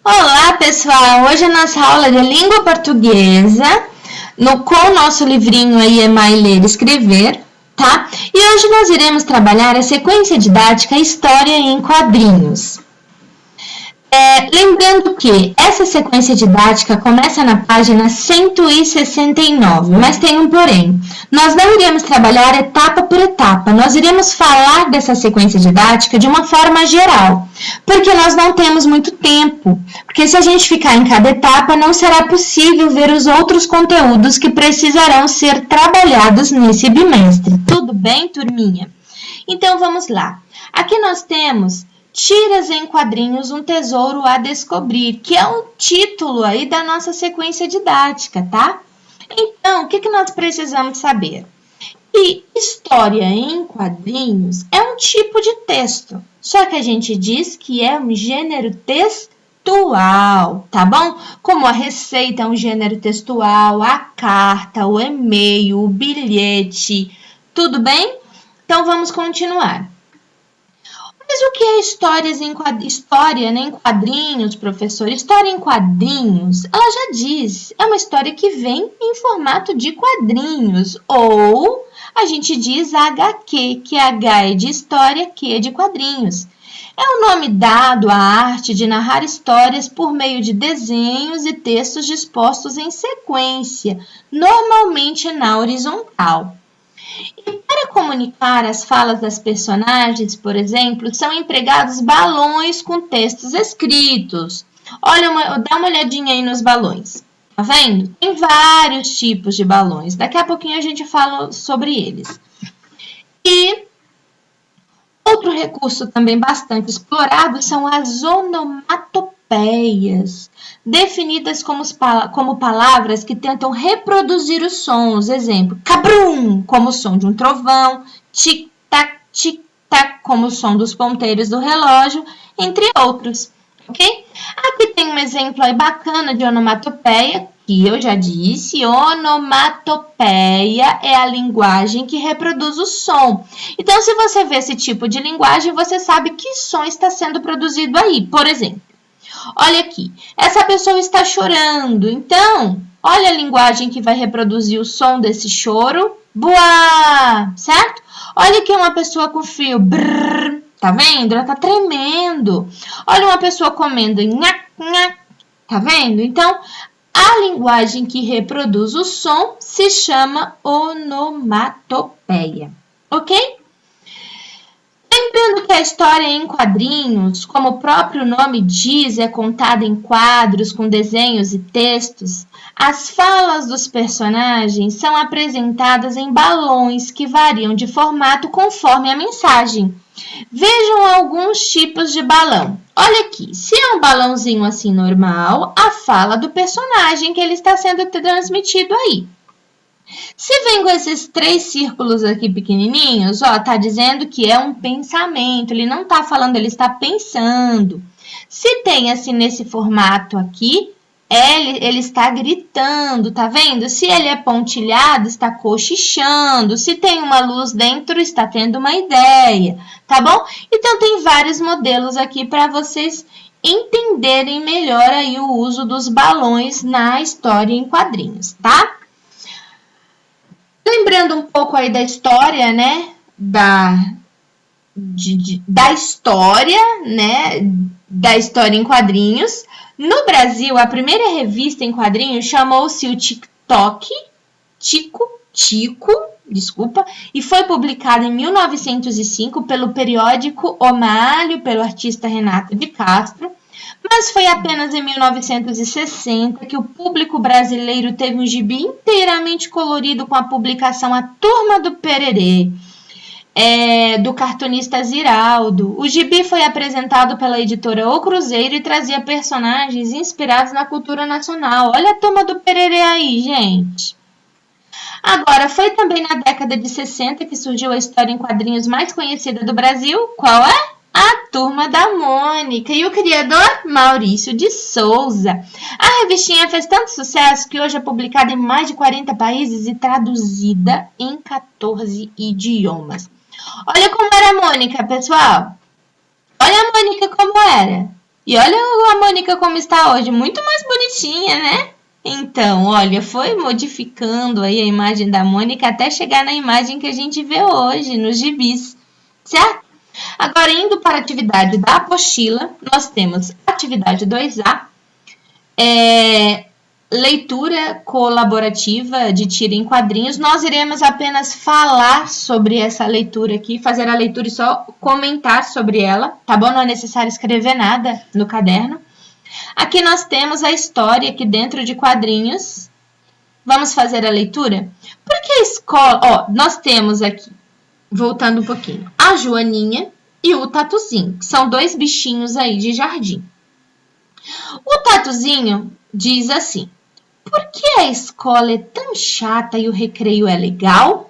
Olá, pessoal! Hoje a nossa aula de língua portuguesa, com o nosso livrinho aí, Amar, Ler e Escrever, tá? E hoje nós iremos trabalhar a sequência didática História em Quadrinhos. Lembrando que essa sequência didática começa na página 169, mas tem um porém. Nós não iremos trabalhar etapa por etapa, nós iremos falar dessa sequência didática de uma forma geral, porque nós não temos muito tempo, porque se a gente ficar em cada etapa, não será possível ver os outros conteúdos que precisarão ser trabalhados nesse bimestre. Tudo bem, turminha? Então, vamos lá. Aqui nós temos Tiras em Quadrinhos, um tesouro a descobrir, que é o título aí da nossa sequência didática, tá? Então, o que nós precisamos saber? Que história em quadrinhos é um tipo de texto, só que a gente diz que é um gênero textual, tá bom? Como a receita é um gênero textual, a carta, o e-mail, o bilhete, tudo bem? Então, vamos continuar. Mas o que é história em quadrinhos, professor? História em quadrinhos, ela já diz, é uma história que vem em formato de quadrinhos, ou a gente diz HQ, que H é de história, Q é de quadrinhos. É o nome dado à arte de narrar histórias por meio de desenhos e textos dispostos em sequência, normalmente na horizontal. E para comunicar as falas das personagens, por exemplo, são empregados balões com textos escritos. Dá uma olhadinha aí nos balões. Tá vendo? Tem vários tipos de balões. Daqui a pouquinho a gente fala sobre eles. E outro recurso também bastante explorado são as onomatopeias, definidas como palavras que tentam reproduzir os sons. Exemplo, cabrum, como o som de um trovão, tic-tac, como o som dos ponteiros do relógio, entre outros. Ok? Aqui tem um exemplo aí bacana de onomatopeia, que eu já disse, onomatopeia é a linguagem que reproduz o som. Então, se você vê esse tipo de linguagem, você sabe que som está sendo produzido aí. Por exemplo, olha aqui, essa pessoa está chorando, então, olha a linguagem que vai reproduzir o som desse choro, buá, certo? Olha aqui uma pessoa com frio, brrr, tá vendo? Ela tá tremendo. Olha uma pessoa comendo, nhac, nhac, tá vendo? Então, a linguagem que reproduz o som se chama onomatopeia, ok? Lembrando que a história em quadrinhos, como o próprio nome diz, é contada em quadros com desenhos e textos, as falas dos personagens são apresentadas em balões que variam de formato conforme a mensagem. Vejam alguns tipos de balão. Olha aqui, se é um balãozinho assim normal, a fala do personagem que ele está sendo transmitido aí. Se vem com esses 3 círculos aqui pequenininhos, ó, tá dizendo que é um pensamento, ele não tá falando, ele está pensando. Se tem assim nesse formato aqui, ele está gritando, tá vendo? Se ele é pontilhado, está cochichando. Se tem uma luz dentro, está tendo uma ideia, tá bom? Então, tem vários modelos aqui para vocês entenderem melhor aí o uso dos balões na história em quadrinhos, tá? Lembrando um pouco aí da história, né? Da história, né? Da história em quadrinhos. No Brasil, a primeira revista em quadrinhos chamou-se o Tico, e foi publicada em 1905 pelo periódico O Malho, pelo artista Renato de Castro, mas foi apenas em 1960 que o público brasileiro teve um gibi inteiramente colorido com a publicação A Turma do Pererê, do cartunista Ziraldo. O gibi foi apresentado pela editora O Cruzeiro e trazia personagens inspirados na cultura nacional. Olha a Turma do Pererê aí, gente! Agora, foi também na década de 60 que surgiu a história em quadrinhos mais conhecida do Brasil. Qual é? A Turma da Mônica. E o criador? Maurício de Souza. A revistinha fez tanto sucesso que hoje é publicada em mais de 40 países e traduzida em 14 idiomas. Olha como era a Mônica, pessoal. Olha a Mônica como era. E olha a Mônica como está hoje, muito mais bonitinha, né? Então, olha, foi modificando aí a imagem da Mônica até chegar na imagem que a gente vê hoje nos gibis, certo? Agora, indo para a atividade da apostila, nós temos atividade 2A, leitura colaborativa de tira em quadrinhos. Nós iremos apenas falar sobre essa leitura aqui, fazer a leitura e só comentar sobre ela, tá bom? Não é necessário escrever nada no caderno. Aqui nós temos a história aqui dentro de quadrinhos. Vamos fazer a leitura? Porque a escola... Ó, nós temos aqui, voltando um pouquinho, a Joaninha e o Tatuzinho, que são dois bichinhos aí de jardim. O Tatuzinho diz assim: por que a escola é tão chata e o recreio é legal?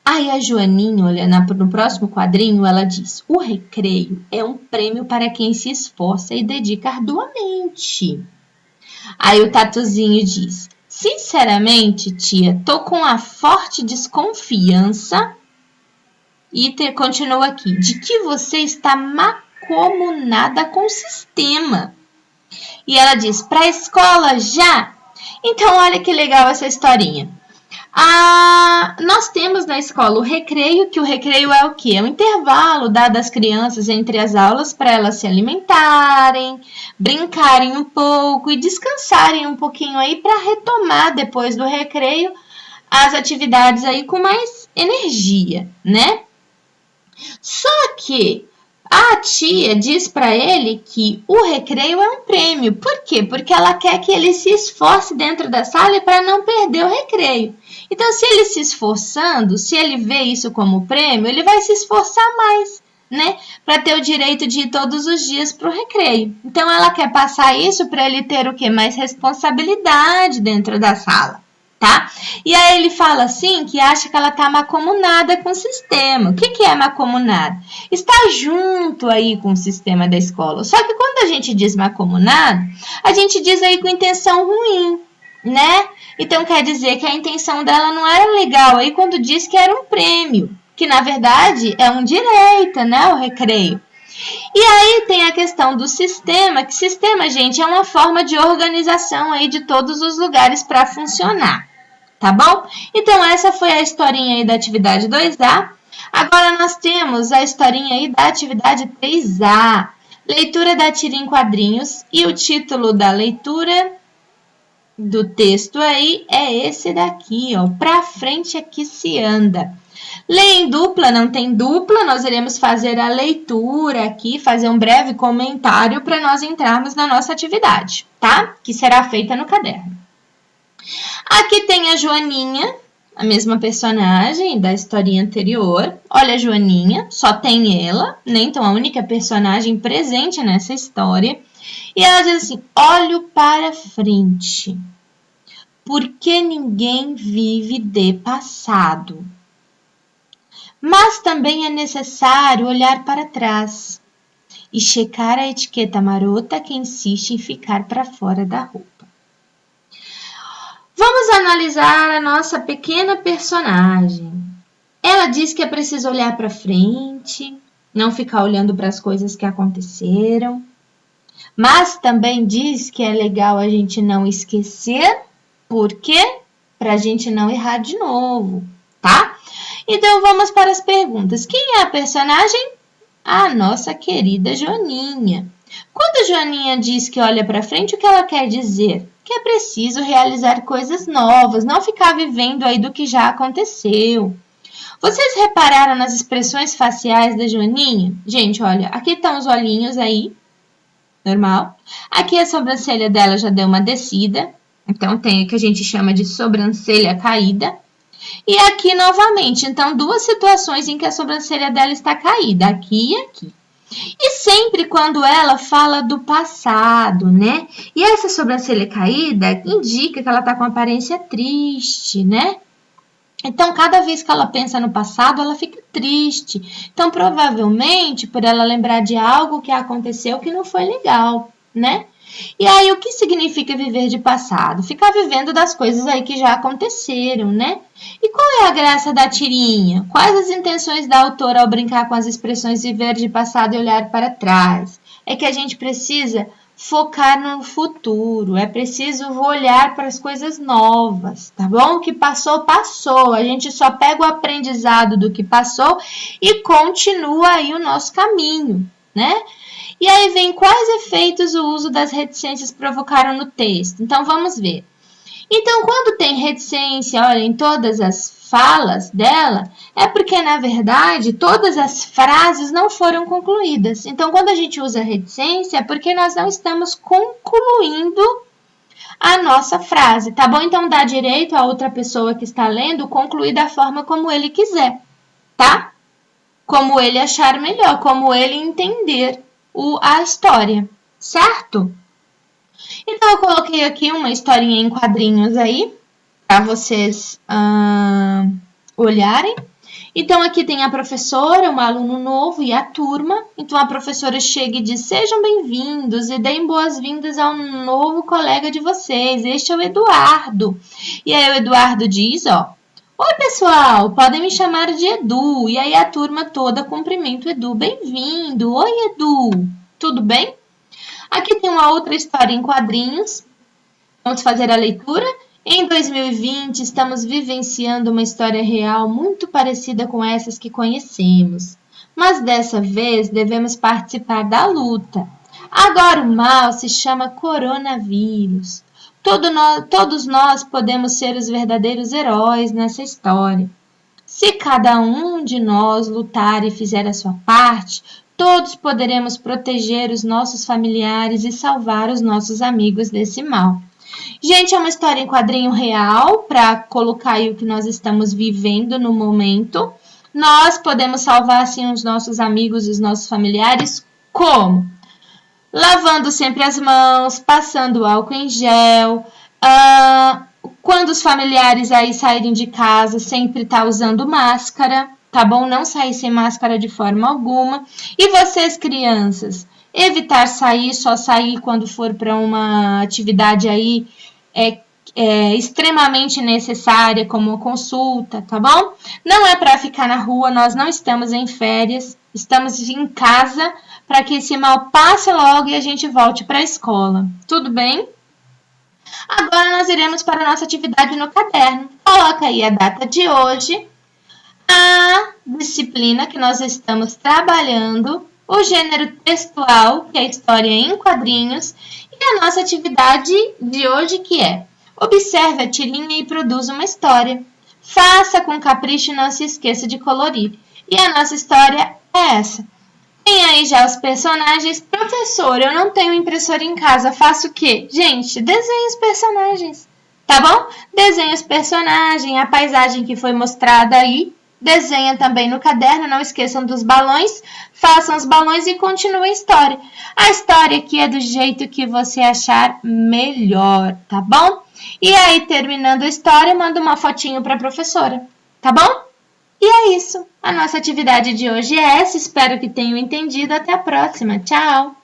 Aí a Joaninha, olha, no próximo quadrinho, ela diz: o recreio é um prêmio para quem se esforça e dedica arduamente. Aí o Tatuzinho diz: sinceramente, tia, tô com a forte desconfiança, e continua aqui, de que você está mancomunada com o sistema. E ela diz: para a escola já? Então, olha que legal essa historinha. Nós temos na escola o recreio, que o recreio é o quê? É o intervalo dado às crianças entre as aulas para elas se alimentarem, brincarem um pouco e descansarem um pouquinho aí para retomar depois do recreio as atividades aí com mais energia, né? Só que a tia diz para ele que o recreio é um prêmio. Por quê? Porque ela quer que ele se esforce dentro da sala para não perder o recreio. Então, se ele se esforçando, se ele vê isso como prêmio, ele vai se esforçar mais, né? Para ter o direito de ir todos os dias para o recreio. Então, ela quer passar isso para ele ter o quê? Mais responsabilidade dentro da sala. Tá? E aí ele fala assim que acha que ela está mancomunada com o sistema. O que é mancomunada? Está junto aí com o sistema da escola. Só que quando a gente diz mancomunado, a gente diz aí com intenção ruim, né? Então quer dizer que a intenção dela não era legal aí quando diz que era um prêmio, que na verdade é um direito, né? O recreio. E aí tem a questão do sistema, que sistema, gente, é uma forma de organização aí de todos os lugares para funcionar. Tá bom? Então, essa foi a historinha aí da atividade 2A. Agora, nós temos a historinha aí da atividade 3A. Leitura da tira em quadrinhos. E o título da leitura do texto aí é esse daqui, ó. Pra frente é que se anda. Lê em dupla, não tem dupla. Nós iremos fazer a leitura aqui, fazer um breve comentário para nós entrarmos na nossa atividade, tá? Que será feita no caderno. Aqui tem a Joaninha, a mesma personagem da historinha anterior. Olha a Joaninha, só tem ela, né? Então a única personagem presente nessa história. E ela diz assim: olho para frente, porque ninguém vive de passado. Mas também é necessário olhar para trás e checar a etiqueta marota que insiste em ficar para fora da roupa. Vamos analisar a nossa pequena personagem. Ela diz que é preciso olhar para frente, não ficar olhando para as coisas que aconteceram. Mas também diz que é legal a gente não esquecer, por quê? Para a gente não errar de novo, tá? Então vamos para as perguntas. Quem é a personagem? A nossa querida Joaninha. Quando a Joaninha diz que olha para frente, o que ela quer dizer? Que é preciso realizar coisas novas, não ficar vivendo aí do que já aconteceu. Vocês repararam nas expressões faciais da Joaninha? Gente, olha, aqui estão os olhinhos aí, normal. Aqui a sobrancelha dela já deu uma descida, então tem o que a gente chama de sobrancelha caída. E aqui novamente, então duas situações em que a sobrancelha dela está caída, aqui e aqui. E sempre quando ela fala do passado, né? E essa sobrancelha caída indica que ela está com aparência triste, né? Então, cada vez que ela pensa no passado, ela fica triste. Então, provavelmente, por ela lembrar de algo que aconteceu que não foi legal, né? E aí, o que significa viver de passado? Ficar vivendo das coisas aí que já aconteceram, né? E qual é a graça da tirinha? Quais as intenções da autora ao brincar com as expressões viver de passado e olhar para trás? é que a gente precisa focar no futuro, é preciso olhar para as coisas novas, tá bom? O que passou, passou. A gente só pega o aprendizado do que passou e continua aí o nosso caminho, né? E aí vem quais efeitos o uso das reticências provocaram no texto. Então vamos ver. Então, quando tem reticência, olha, em todas as falas dela, é porque, na verdade, todas as frases não foram concluídas. Então, quando a gente usa reticência, é porque nós não estamos concluindo a nossa frase, tá bom? Então, dá direito a outra pessoa que está lendo concluir da forma como ele quiser, tá? Como ele achar melhor, como ele entender a história, certo? Então, eu coloquei aqui uma historinha em quadrinhos aí, para vocês olharem. Então, aqui tem a professora, um aluno novo e a turma. Então, a professora chega e diz, sejam bem-vindos e deem boas-vindas ao novo colega de vocês. Este é o Eduardo. E aí, o Eduardo diz, ó, oi, pessoal, podem me chamar de Edu. E aí, a turma toda cumprimenta o Edu. Bem-vindo. Oi, Edu. Tudo bem? Aqui tem uma outra história em quadrinhos. Vamos fazer a leitura? Em 2020, estamos vivenciando uma história real muito parecida com essas que conhecemos. Mas dessa vez devemos participar da luta. Agora o mal se chama coronavírus. Todos nós podemos ser os verdadeiros heróis nessa história. Se cada um de nós lutar e fizer a sua parte, todos poderemos proteger os nossos familiares e salvar os nossos amigos desse mal. Gente, é uma história em quadrinho real para colocar aí o que nós estamos vivendo no momento. Nós podemos salvar, assim, os nossos amigos e os nossos familiares como? Lavando sempre as mãos, passando álcool em gel, quando os familiares aí saírem de casa, sempre tá usando máscara, tá bom? Não sair sem máscara de forma alguma. E vocês, crianças, evitar sair, só sair quando for para uma atividade aí extremamente necessária, como consulta, tá bom? Não é para ficar na rua, nós não estamos em férias, estamos em casa para que esse mal passe logo e a gente volte para a escola. Tudo bem? Agora nós iremos para a nossa atividade no caderno. Coloca aí a data de hoje, a disciplina que nós estamos trabalhando, o gênero textual, que é a história em quadrinhos, e a nossa atividade de hoje, que é observe a tirinha e produza uma história. Faça com capricho e não se esqueça de colorir. E a nossa história é essa. Tem aí já os personagens. Professor, eu não tenho impressora em casa, faço o quê? Gente, desenhe os personagens, tá bom? Desenhe os personagens, a paisagem que foi mostrada aí. Desenha também no caderno, não esqueçam dos balões. Façam os balões e continuem a história. A história aqui é do jeito que você achar melhor, tá bom? E aí, terminando a história, manda uma fotinho para a professora, tá bom? E é isso. A nossa atividade de hoje é essa. Espero que tenham entendido. Até a próxima. Tchau!